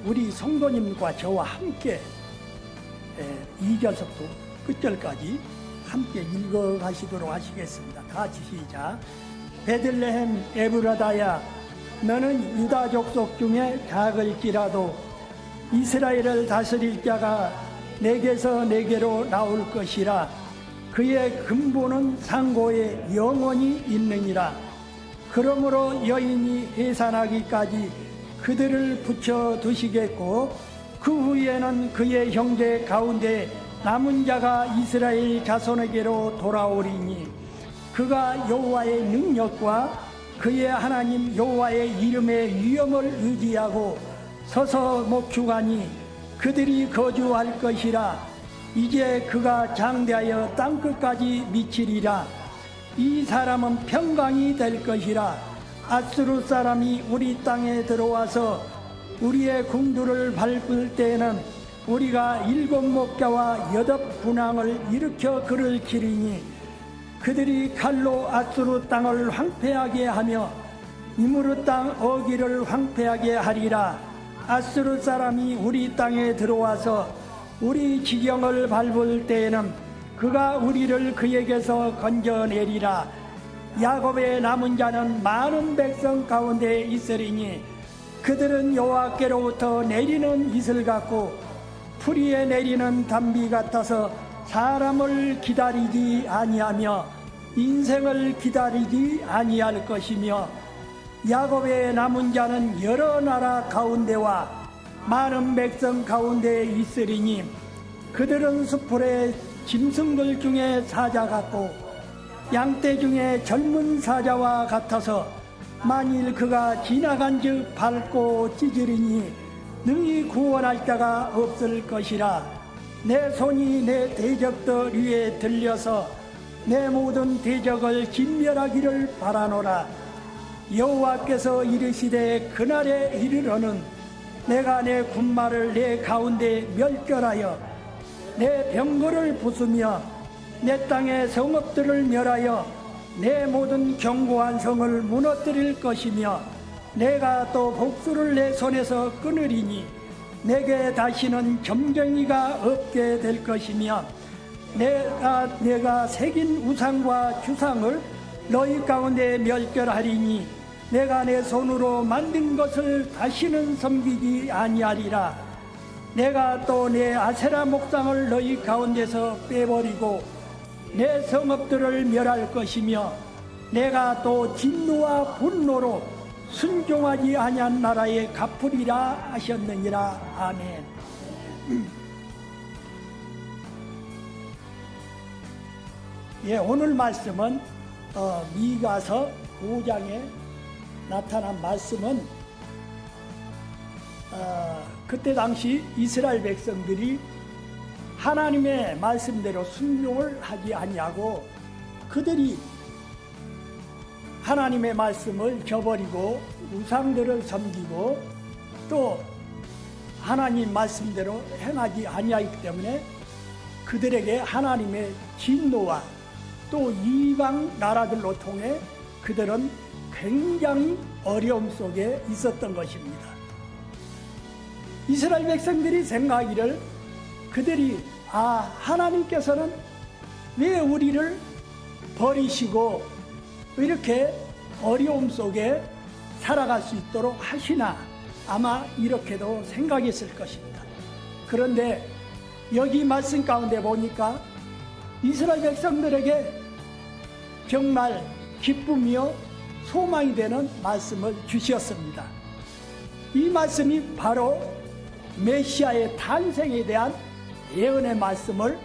우리 성도님과 저와 함께 2절부터 끝절까지 함께 읽어가시도록 하시겠습니다. 다 같이 시작. 베들레헴 에브라다야, 너는 유다 족속 중에 작을지라도 이스라엘을 다스릴 자가 내게서 내게로 나올 것이라. 그의 근본은 상고에 영원히 있느니라. 그러므로 여인이 해산하기까지 그들을 붙여 두시겠고, 그 후에는 그의 형제 가운데 남은 자가 이스라엘 자손에게로 돌아오리니, 그가 여호와의 능력과 그의 하나님 여호와의 이름의 위엄을 의지하고 서서 목축하니 그들이 거주할 것이라. 이제 그가 장대하여 땅끝까지 미치리라. 이 사람은 평강이 될 것이라. 아수르 사람이 우리 땅에 들어와서 우리의 궁두를 밟을 때에는 우리가 7 목자와 8 군왕을 일으켜 그를 치리니, 그들이 칼로 아수르 땅을 황폐하게 하며 니무르 땅 어기를 황폐하게 하리라. 아수르 사람이 우리 땅에 들어와서 우리 지경을 밟을 때에는 그가 우리를 그에게서 건져내리라. 야곱의 남은 자는 많은 백성 가운데 있으리니, 그들은 여호와께로부터 내리는 이슬 같고 풀이에 내리는 단비 같아서 사람을 기다리지 아니하며 인생을 기다리지 아니할 것이며, 야곱의 남은 자는 여러 나라 가운데와 많은 백성 가운데 있으리니, 그들은 숲풀의 짐승들 중에 사자 같고 양떼 중에 젊은 사자와 같아서 만일 그가 지나간즉 밟고 찢으리니 능히 구원할 자가 없을 것이라. 내 손이 내 대적들 위에 들려서 내 모든 대적을 진멸하기를 바라노라. 여호와께서 이르시되 그날에 이르러는 내가 내 군마를 내 가운데 멸결하여 내 병거를 부수며 내 땅의 성읍들을 멸하여 내 모든 견고한 성을 무너뜨릴 것이며, 내가 또 복수를 내 손에서 끊으리니 내게 다시는 점쟁이가 없게 될 것이며, 내가 새긴 우상과 주상을 너희 가운데 멸결하리니 내가 내 손으로 만든 것을 다시는 섬기지 아니하리라. 내가 또 내 아세라 목상을 너희 가운데서 빼버리고 내 성읍들을 멸할 것이며, 내가 또 진노와 분노로 순종하지 아니한 나라에 갚으리라 하셨느니라. 아멘. 오늘 말씀은 미가서 5장에 나타난 말씀은 그때 당시 이스라엘 백성들이 하나님의 말씀대로 순종을 하지 아니하고 그들이 하나님의 말씀을 저버리고 우상들을 섬기고 또 하나님 말씀대로 행하지 아니하기 때문에 그들에게 하나님의 진노와 또 이방 나라들로 통해 그들은 굉장히 어려움 속에 있었던 것입니다. 이스라엘 백성들이 생각하기를 그들이 하나님께서는 왜 우리를 버리시고 이렇게 어려움 속에 살아갈 수 있도록 하시나, 아마 이렇게도 생각했을 것입니다. 그런데 여기 말씀 가운데 보니까 이스라엘 백성들에게 정말 기쁨이요 소망이 되는 말씀을 주셨습니다. 이 말씀이 바로 메시아의 탄생에 대한 예언의 말씀을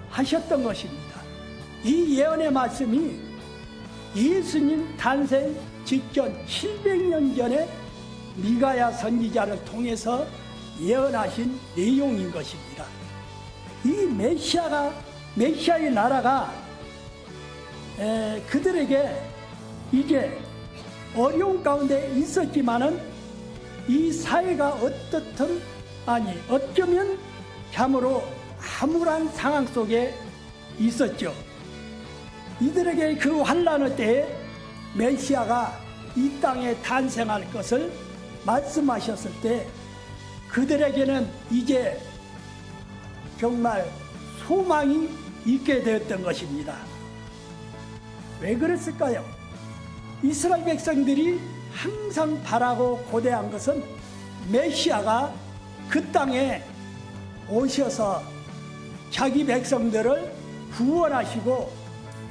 하셨던 것입니다. 이 예언의 말씀이 예수님 탄생 직전 700년 전에 미가야 선지자를 통해서 예언하신 내용인 것입니다. 이 메시아의 나라가 그들에게 이제 어려운 가운데 있었지만은 이 사회가 어쩌면 참으로 암울한 상황 속에 있었죠. 이들에게 그 환난의 때에 메시아가 이 땅에 탄생할 것을 말씀하셨을 때 그들에게는 이제 정말 소망이 있게 되었던 것입니다. 왜 그랬을까요? 이스라엘 백성들이 항상 바라고 고대한 것은 메시아가 그 땅에 오셔서 자기 백성들을 구원하시고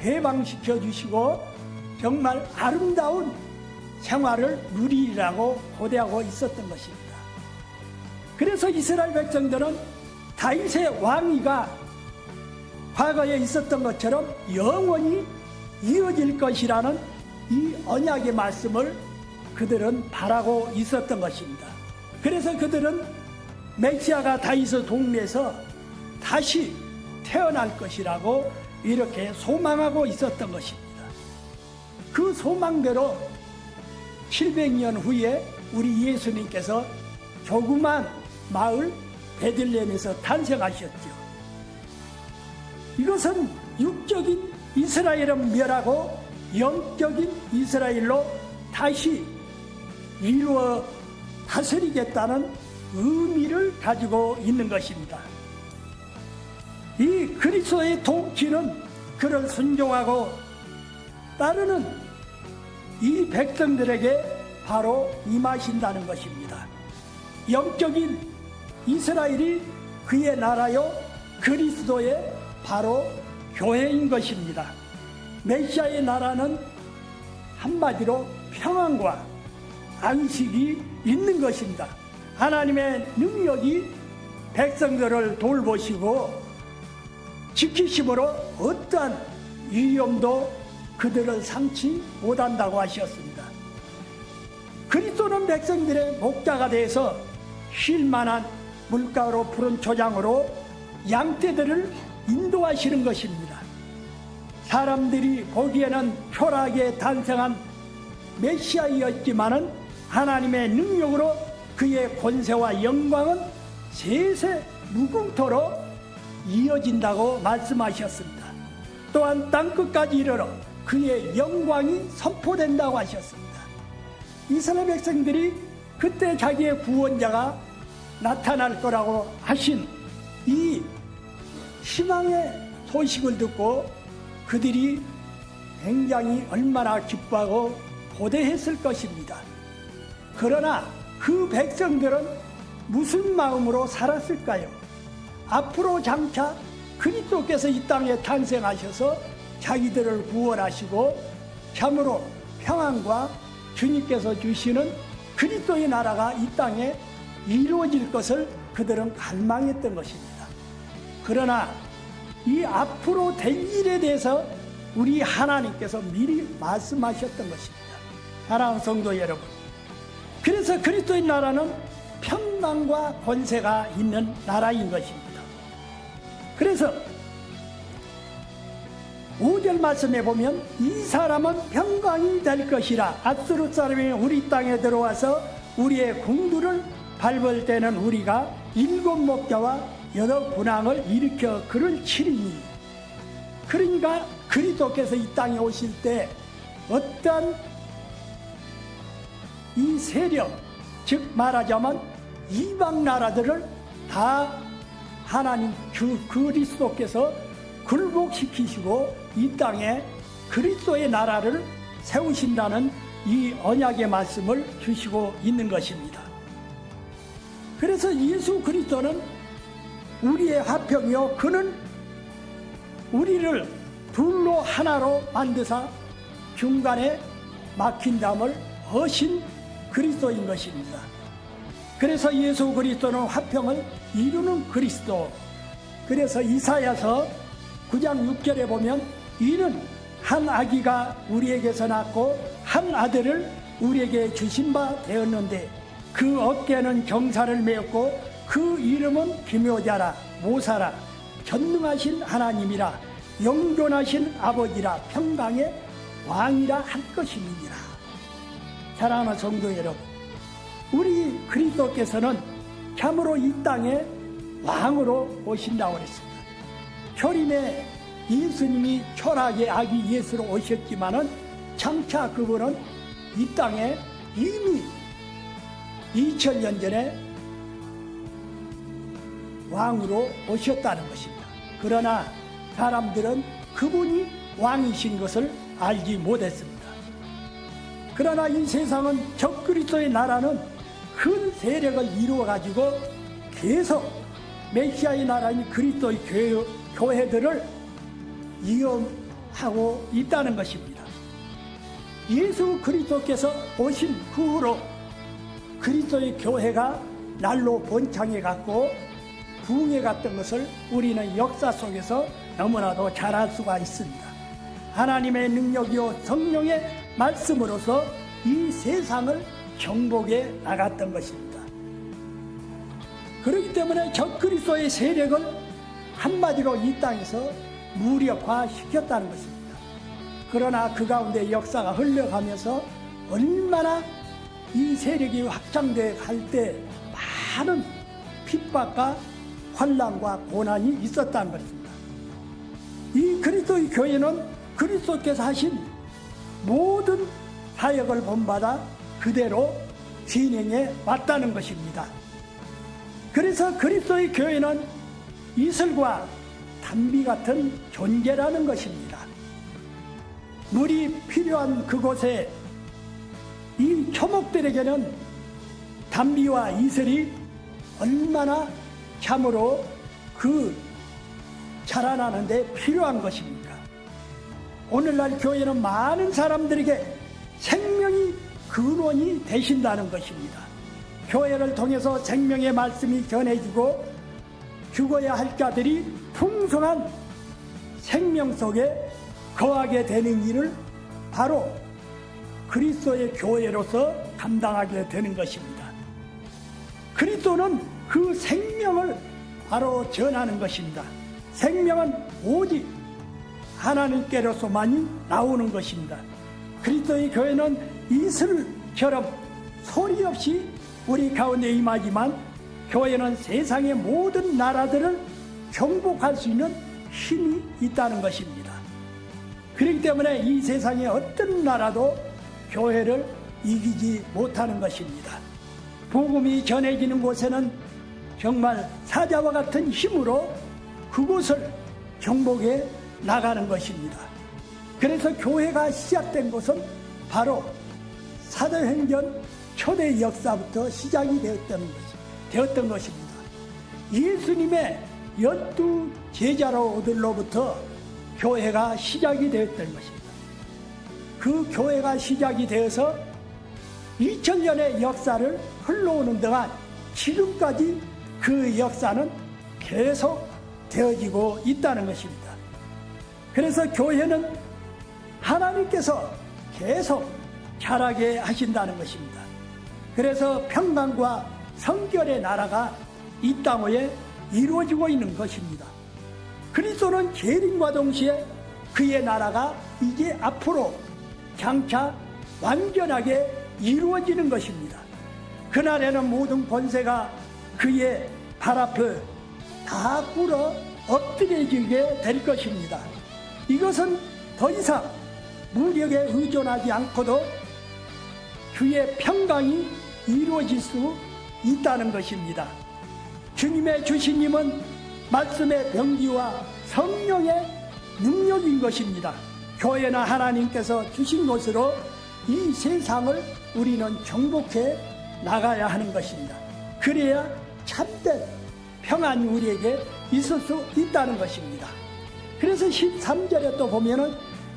해방시켜 주시고 정말 아름다운 생활을 누리라고 고대하고 있었던 것입니다. 그래서 이스라엘 백성들은 다윗의 왕위가 과거에 있었던 것처럼 영원히 이어질 것이라는 이 언약의 말씀을 그들은 바라고 있었던 것입니다. 그래서 그들은 메시아가 다윗의 동네에서 다시 태어날 것이라고 이렇게 소망하고 있었던 것입니다. 그 소망대로 700년 후에 우리 예수님께서 조그만 마을 베들레헴에서 탄생하셨죠. 이것은 육적인 이스라엘은 멸하고 영적인 이스라엘로 다시 이루어 다스리겠다는 의미를 가지고 있는 것입니다. 이 그리스도의 통치는 그를 순종하고 따르는 이 백성들에게 바로 임하신다는 것입니다. 영적인 이스라엘이 그의 나라요 그리스도의 바로 교회인 것입니다. 메시아의 나라는 한마디로 평안과 안식이 있는 것입니다. 하나님의 능력이 백성들을 돌보시고 지키심으로 어떠한 위험도 그들을 삼지 못한다고 하셨습니다. 그리스도는 백성들의 목자가 되어서 쉴만한 물가로 푸른 초장으로 양떼들을 인도하시는 것입니다. 사람들이 보기에는 초라하게 탄생한 메시아이었지만은 하나님의 능력으로 그의 권세와 영광은 세세 무궁토로 이어진다고 말씀하셨습니다. 또한 땅끝까지 이르러 그의 영광이 선포된다고 하셨습니다. 이스라엘 백성들이 그때 자기의 구원자가 나타날 거라고 하신 이 희망의 소식을 듣고 그들이 굉장히 얼마나 기뻐하고 고대했을 것입니다. 그러나 그 백성들은 무슨 마음으로 살았을까요? 앞으로 장차 그리스도께서 이 땅에 탄생하셔서 자기들을 구원하시고 참으로 평안과 주님께서 주시는 그리스도의 나라가 이 땅에 이루어질 것을 그들은 갈망했던 것입니다. 그러나 이 앞으로 될 일에 대해서 우리 하나님께서 미리 말씀하셨던 것입니다. 사랑하는 성도 여러분, 그래서 그리스도의 나라는 평강과 권세가 있는 나라인 것입니다. 그래서 5절 말씀에 보면 이 사람은 평강이 될 것이라. 앗수르 사람이 우리 땅에 들어와서 우리의 궁두를 밟을 때는 우리가 7 목자와 8 군왕을 일으켜 그를 치리니. 그러니까 그리스도께서 이 땅에 오실 때 어떤 이 세력, 즉 말하자면 이방 나라들을 다 하나님 주 그리스도께서 굴복시키시고 이 땅에 그리스도의 나라를 세우신다는 이 언약의 말씀을 주시고 있는 것입니다. 그래서 예수 그리스도는 우리의 화평이요 그는 우리를 둘로 하나로 만드사 중간에 막힌 담을 허신 그리스도인 것입니다. 그래서 예수 그리스도는 화평을 이루는 그리스도. 그래서 이사야서 9장 6절에 보면 이는 한 아기가 우리에게서 낳고 한 아들을 우리에게 주신 바 되었는데 그 어깨는 경사를 메었고 그 이름은 기묘자라 모사라 전능하신 하나님이라 영존하신 아버지라 평강의 왕이라 할 것임이니라. 사랑하는 성도 여러분, 우리 그리스도께서는 참으로 이 땅에 왕으로 오신다고 그랬습니다. 초림에 예수님이 초라하게 아기 예수로 오셨지만은 장차 그분은 이 땅에 이미 2000년 전에 왕으로 오셨다는 것입니다. 그러나 사람들은 그분이 왕이신 것을 알지 못했습니다. 그러나 이 세상은 적그리스도의 나라는 큰 세력을 이루어 가지고 계속 메시아의 나라인 그리스도의 교회들을 이용하고 있다는 것입니다. 예수 그리스도께서 오신 그 후로 그리스도의 교회가 날로 번창해 갔고 부흥해 갔던 것을 우리는 역사 속에서 너무나도 잘 알 수가 있습니다. 하나님의 능력이요 성령의 말씀으로서 이 세상을 정복해 나갔던 것입니다. 그렇기 때문에 적그리스도의 세력을 한마디로 이 땅에서 무력화시켰다는 것입니다. 그러나 그 가운데 역사가 흘러가면서 얼마나 이 세력이 확장되어 갈 때 많은 핍박과 환난과 고난이 있었다는 것입니다. 이 그리스도의 교회는 그리스도께서 하신 모든 사역을 본받아 그대로 진행해 왔다는 것입니다. 그래서 그리스도의 교회는 이슬과 담비 같은 존재라는 것입니다. 물이 필요한 그곳에 이 초목들에게는 담비와 이슬이 얼마나 참으로 그 자라나는데 필요한 것입니까? 오늘날 교회는 많은 사람들에게 생명이 근원이 되신다는 것입니다. 교회를 통해서 생명의 말씀이 전해지고 죽어야 할 자들이 풍성한 생명 속에 거하게 되는 일을 바로 그리스도의 교회로서 감당하게 되는 것입니다. 그리스도는 그 생명을 바로 전하는 것입니다. 생명은 오직 하나님께로서만이 나오는 것입니다. 그리스도의 교회는 이슬처럼 소리 없이 우리 가운데 임하지만 교회는 세상의 모든 나라들을 정복할 수 있는 힘이 있다는 것입니다. 그렇기 때문에 이 세상의 어떤 나라도 교회를 이기지 못하는 것입니다. 복음이 전해지는 곳에는 정말 사자와 같은 힘으로 그곳을 정복해 나가는 것입니다. 그래서 교회가 시작된 것은 바로 사도행전 초대 역사부터 시작이 되었던 것입니다. 예수님의 12 제자로들로부터 교회가 시작이 되었던 것입니다. 그 교회가 시작이 되어서 2000년의 역사를 흘러오는 동안 지금까지 그 역사는 계속 되어지고 있다는 것입니다. 그래서 교회는 하나님께서 계속 자라게 하신다는 것입니다. 그래서 평강과 성결의 나라가 이 땅 위에 이루어지고 있는 것입니다. 그리스도는 재림과 동시에 그의 나라가 이제 앞으로 장차 완전하게 이루어지는 것입니다. 그날에는 모든 권세가 그의 발 앞을 다 꿇어 엎드려지게 될 것입니다. 이것은 더 이상 무력에 의존하지 않고도 주의 평강이 이루어질 수 있다는 것입니다. 주님의 주시님은 말씀의 병기와 성령의 능력인 것입니다. 교회나 하나님께서 주신 것으로 이 세상을 우리는 정복해 나가야 하는 것입니다. 그래야 참된 평안이 우리에게 있을 수 있다는 것입니다. 그래서 13절에 또 보면은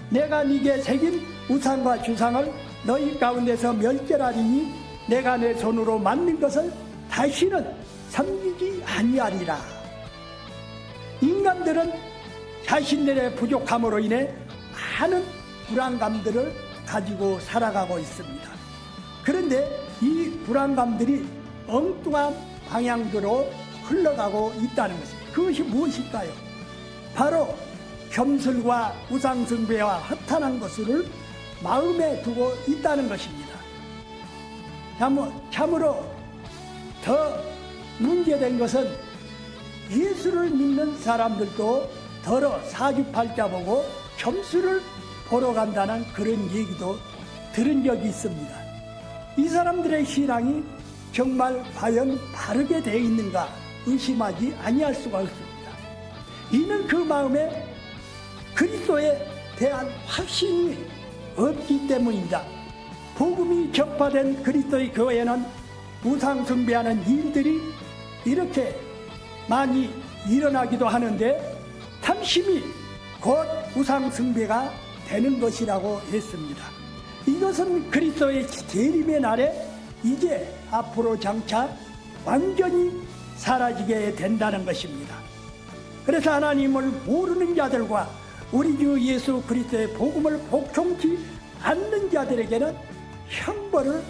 내가 네게 새긴 우상과 주상을 너희 가운데서 멸절하리니 내가 내 손으로 만든 것을 다시는 섬기지 아니하리라. 인간들은 자신들의 부족함으로 인해 많은 불안감들을 가지고 살아가고 있습니다. 그런데 이 불안감들이 엉뚱한 방향으로 흘러가고 있다는 것입니다. 그것이 무엇일까요? 바로 겸술과 우상숭배와 허탄한 것을 마음에 두고 있다는 것입니다. 참으로 더 문제된 것은 예수를 믿는 사람들도 더러 사주팔자 보고 점수를 보러 간다는 그런 얘기도 들은 적이 있습니다. 이 사람들의 신앙이 정말 과연 바르게 되어 있는가 의심하지 아니할 수가 없습니다. 이는 그 마음에 그리스도에 대한 확신이 없기 때문입니다. 복음이 격파된 그리스도의 교회는 우상 숭배하는 일들이 이렇게 많이 일어나기도 하는데 탐심이 곧 우상 숭배가 되는 것이라고 했습니다. 이것은 그리스도의 재림의 날에 이제 앞으로 장차 완전히 사라지게 된다는 것입니다. 그래서 하나님을 모르는 자들과 우리 주 예수 그리스도의 복음을 복종치 않는 자들에게는 형벌을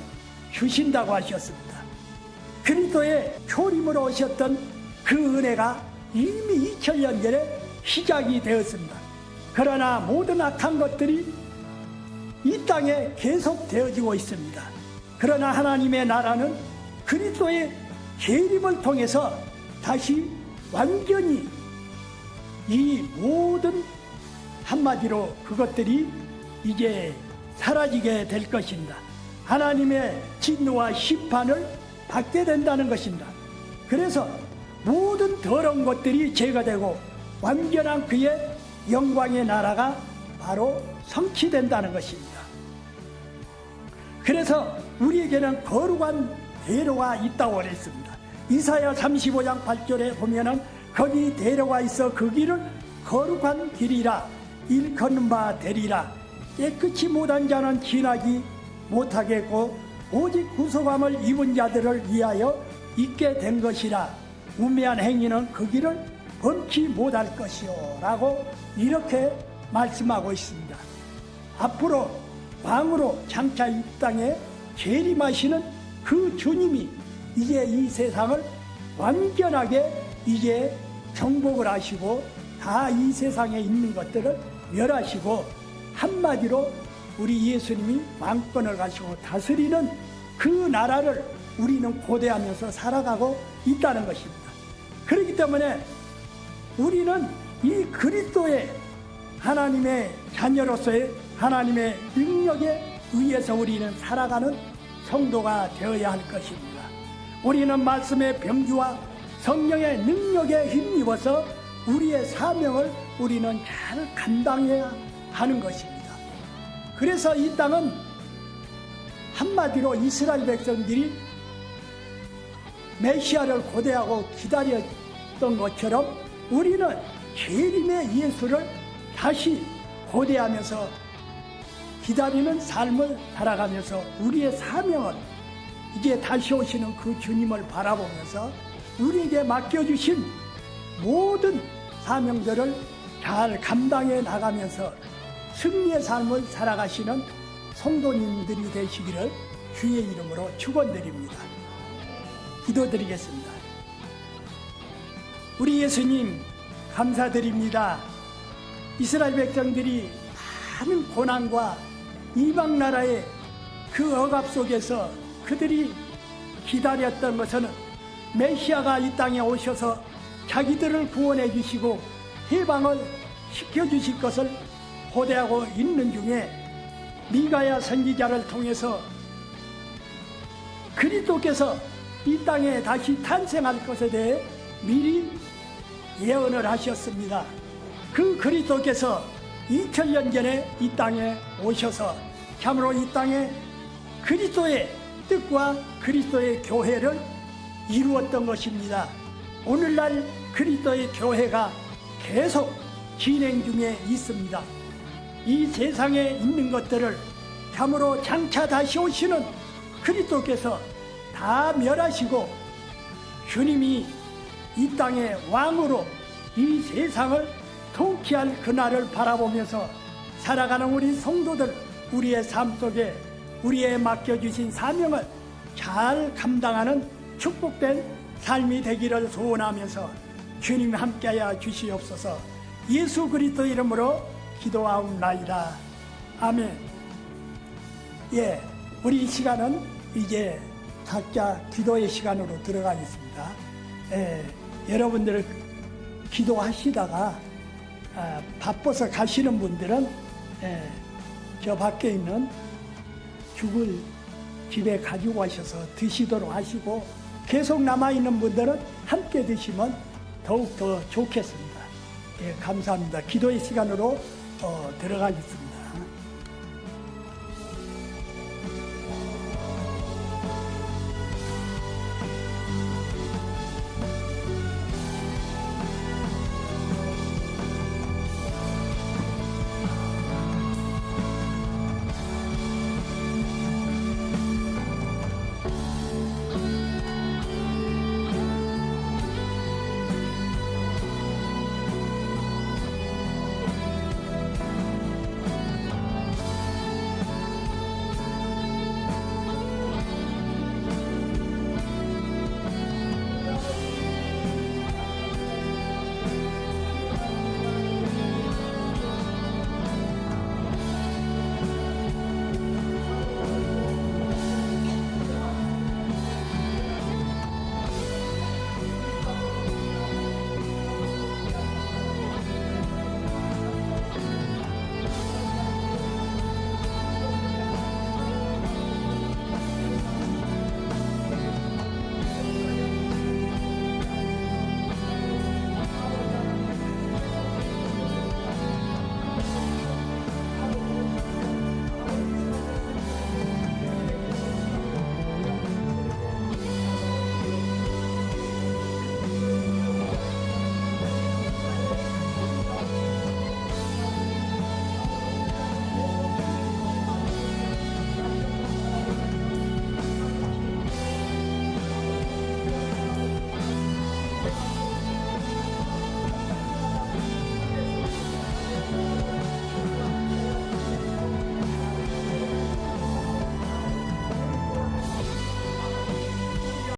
주신다고 하셨습니다. 그리스도의 초림으로 오셨던 그 은혜가 이미 2000년 전에 시작이 되었습니다. 그러나 모든 악한 것들이 이 땅에 계속 되어지고 있습니다. 그러나 하나님의 나라는 그리스도의 재림을 통해서 다시 완전히 이 모든 한마디로 그것들이 이제 사라지게 될 것입니다. 하나님의 진노와 심판을 받게 된다는 것입니다. 그래서 모든 더러운 것들이 제거되고 완전한 그의 영광의 나라가 바로 성취된다는 것입니다. 그래서 우리에게는 거룩한 대로가 있다고 그랬습니다. 이사야 35장 8절에 보면은 거기 대로가 있어 그 길을 거룩한 길이라 일컫는 바 되리라. 깨끗이 못한 자는 지나지 못하겠고 오직 구속함을 입은 자들을 위하여 있게 된 것이라. 우매한 행위는 그 길을 범치 못할 것이요 라고 이렇게 말씀하고 있습니다. 앞으로 왕으로 장차 이 땅에 재림하시는 그 주님이 이제 이 세상을 완전하게 이제 정복을 하시고 다 이 세상에 있는 것들을 멸하시고 한마디로 우리 예수님이 왕권을 가시고 다스리는 그 나라를 우리는 고대하면서 살아가고 있다는 것입니다. 그렇기 때문에 우리는 이 그리스도의 하나님의 자녀로서의 하나님의 능력에 의해서 우리는 살아가는 성도가 되어야 할 것입니다. 우리는 말씀의 병주와 성령의 능력에 힘입어서 우리의 사명을 우리는 잘 감당해야 하는 것입니다. 그래서 이 땅은 한마디로 이스라엘 백성들이 메시아를 고대하고 기다렸던 것처럼 우리는 재림의 예수를 다시 고대하면서 기다리는 삶을 살아가면서 우리의 사명을 이제 다시 오시는 그 주님을 바라보면서 우리에게 맡겨주신 모든 사명들을 잘 감당해 나가면서 승리의 삶을 살아가시는 성도님들이 되시기를 주의 이름으로 축원드립니다. 기도드리겠습니다. 우리 예수님 감사드립니다. 이스라엘 백성들이 많은 고난과 이방 나라의 그 억압 속에서 그들이 기다렸던 것은 메시아가 이 땅에 오셔서 자기들을 구원해 주시고 해방을 시켜주실 것을 고대하고 있는 중에 미가야 선지자를 통해서 그리스도께서 이 땅에 다시 탄생할 것에 대해 미리 예언을 하셨습니다. 그 그리스도께서 2000년 전에 이 땅에 오셔서 참으로 이 땅에 그리스도의 뜻과 그리스도의 교회를 이루었던 것입니다. 오늘날 그리스도의 교회가 계속 진행 중에 있습니다. 이 세상에 있는 것들을 참으로 장차 다시 오시는 그리스도께서 다 멸하시고 주님이 이 땅의 왕으로 이 세상을 통치할 그날을 바라보면서 살아가는 우리 성도들, 우리의 삶 속에 우리의 맡겨주신 사명을 잘 감당하는 축복된 삶이 되기를 소원하면서 주님 함께하여 주시옵소서. 예수 그리스도 이름으로 기도하옵나이다. 아멘. 예, 우리 이 시간은 이제 각자 기도의 시간으로 들어가겠습니다. 여러분들 기도하시다가 바빠서 가시는 분들은 저 밖에 있는 죽을 집에 가지고 가셔서 드시도록 하시고 계속 남아있는 분들은 함께 드시면 더욱 더 좋겠습니다. 예, 감사합니다. 기도의 시간으로 들어가겠습니다.